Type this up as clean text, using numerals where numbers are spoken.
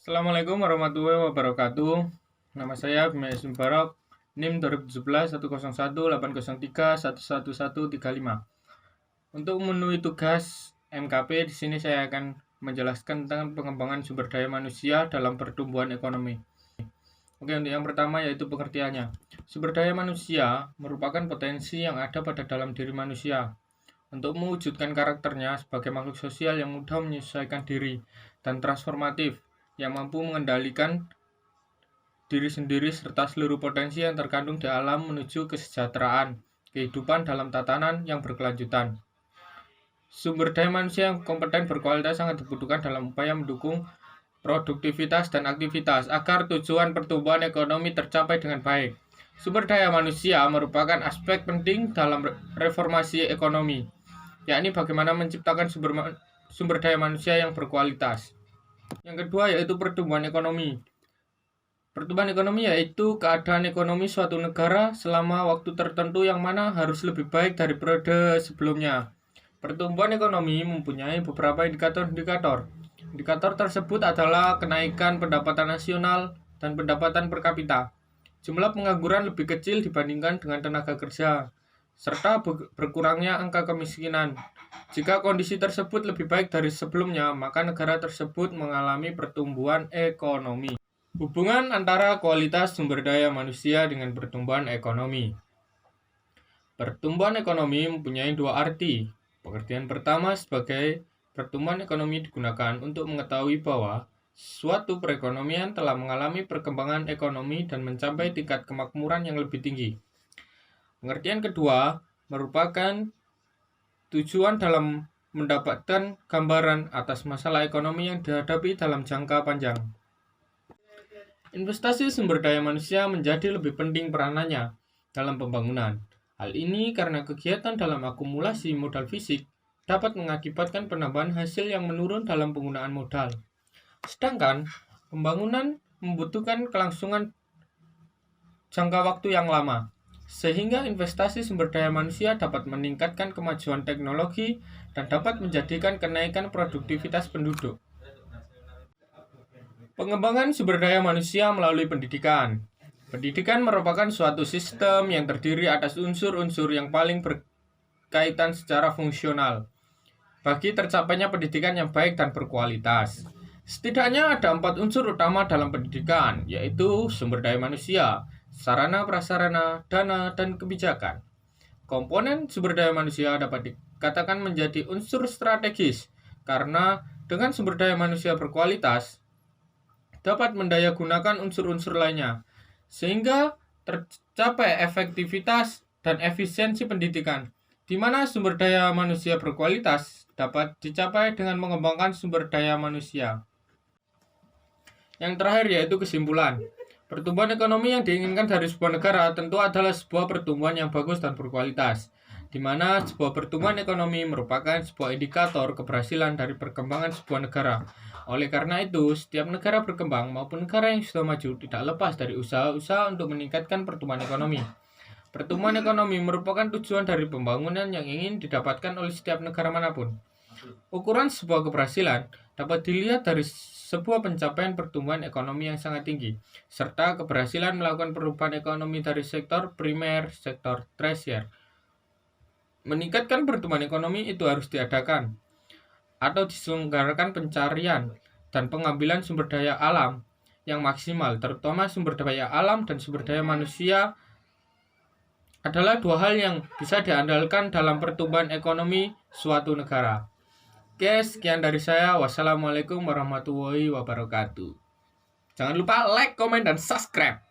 Assalamualaikum warahmatullahi wabarakatuh. Nama saya Bima Yasmin Barok, NIM 2017 101 803 11135. Untuk memenuhi tugas MKP, di sini saya akan menjelaskan tentang pengembangan sumber daya manusia dalam pertumbuhan ekonomi. Oke, untuk yang pertama yaitu pengertiannya. Sumber daya manusia merupakan potensi yang ada pada dalam diri manusia untuk mewujudkan karakternya sebagai makhluk sosial yang mudah menyesuaikan diri dan transformatif, yang mampu mengendalikan diri sendiri serta seluruh potensi yang terkandung di alam menuju kesejahteraan kehidupan dalam tatanan yang berkelanjutan. Sumber daya manusia yang kompeten berkualitas sangat dibutuhkan dalam upaya mendukung produktivitas dan aktivitas agar tujuan pertumbuhan ekonomi tercapai dengan baik. Sumber daya manusia merupakan aspek penting dalam reformasi ekonomi, yakni bagaimana menciptakan sumber daya manusia yang berkualitas. Yang kedua yaitu pertumbuhan ekonomi. Pertumbuhan ekonomi yaitu keadaan ekonomi suatu negara selama waktu tertentu yang mana harus lebih baik dari periode sebelumnya. Pertumbuhan ekonomi mempunyai beberapa indikator-indikator. Indikator tersebut adalah kenaikan pendapatan nasional dan pendapatan per kapita, jumlah pengangguran lebih kecil dibandingkan dengan tenaga kerja, serta berkurangnya angka kemiskinan. Jika kondisi tersebut lebih baik dari sebelumnya, maka negara tersebut mengalami pertumbuhan ekonomi. Hubungan antara kualitas sumber daya manusia dengan pertumbuhan ekonomi. Pertumbuhan ekonomi mempunyai dua arti. Pengertian pertama sebagai pertumbuhan ekonomi digunakan untuk mengetahui bahwa suatu perekonomian telah mengalami perkembangan ekonomi dan mencapai tingkat kemakmuran yang lebih tinggi. Pengertian kedua merupakan tujuan dalam mendapatkan gambaran atas masalah ekonomi yang dihadapi dalam jangka panjang. Investasi sumber daya manusia menjadi lebih penting peranannya dalam pembangunan. Hal ini karena kegiatan dalam akumulasi modal fisik dapat mengakibatkan penambahan hasil yang menurun dalam penggunaan modal. Sedangkan pembangunan membutuhkan kelangsungan jangka waktu yang lama, sehingga investasi sumber daya manusia dapat meningkatkan kemajuan teknologi dan dapat menjadikan kenaikan produktivitas penduduk. Pengembangan sumber daya manusia melalui pendidikan. Pendidikan merupakan suatu sistem yang terdiri atas unsur-unsur yang paling berkaitan secara fungsional bagi tercapainya pendidikan yang baik dan berkualitas. Setidaknya ada 4 unsur utama dalam pendidikan, yaitu sumber daya manusia, sarana prasarana, dana, dan kebijakan. Komponen sumber daya manusia dapat dikatakan menjadi unsur strategis karena dengan sumber daya manusia berkualitas dapat mendayagunakan unsur-unsur lainnya sehingga tercapai efektivitas dan efisiensi pendidikan, di mana sumber daya manusia berkualitas dapat dicapai dengan mengembangkan sumber daya manusia. Yang terakhir yaitu kesimpulan. Pertumbuhan ekonomi yang diinginkan dari sebuah negara tentu adalah sebuah pertumbuhan yang bagus dan berkualitas, di mana sebuah pertumbuhan ekonomi merupakan sebuah indikator keberhasilan dari perkembangan sebuah negara. Oleh karena itu, setiap negara berkembang maupun negara yang sudah maju tidak lepas dari usaha-usaha untuk meningkatkan pertumbuhan ekonomi. Pertumbuhan ekonomi merupakan tujuan dari pembangunan yang ingin didapatkan oleh setiap negara manapun. Ukuran sebuah keberhasilan dapat dilihat dari sebuah pencapaian pertumbuhan ekonomi yang sangat tinggi, serta keberhasilan melakukan perubahan ekonomi dari sektor primer, sektor tersier. Meningkatkan pertumbuhan ekonomi itu harus diadakan atau diselenggarakan pencarian dan pengambilan sumber daya alam yang maksimal, terutama sumber daya alam dan sumber daya manusia adalah dua hal yang bisa diandalkan dalam pertumbuhan ekonomi suatu negara. Oke, sekian dari saya. Wassalamualaikum warahmatullahi wabarakatuh. Jangan lupa like, komen, dan subscribe.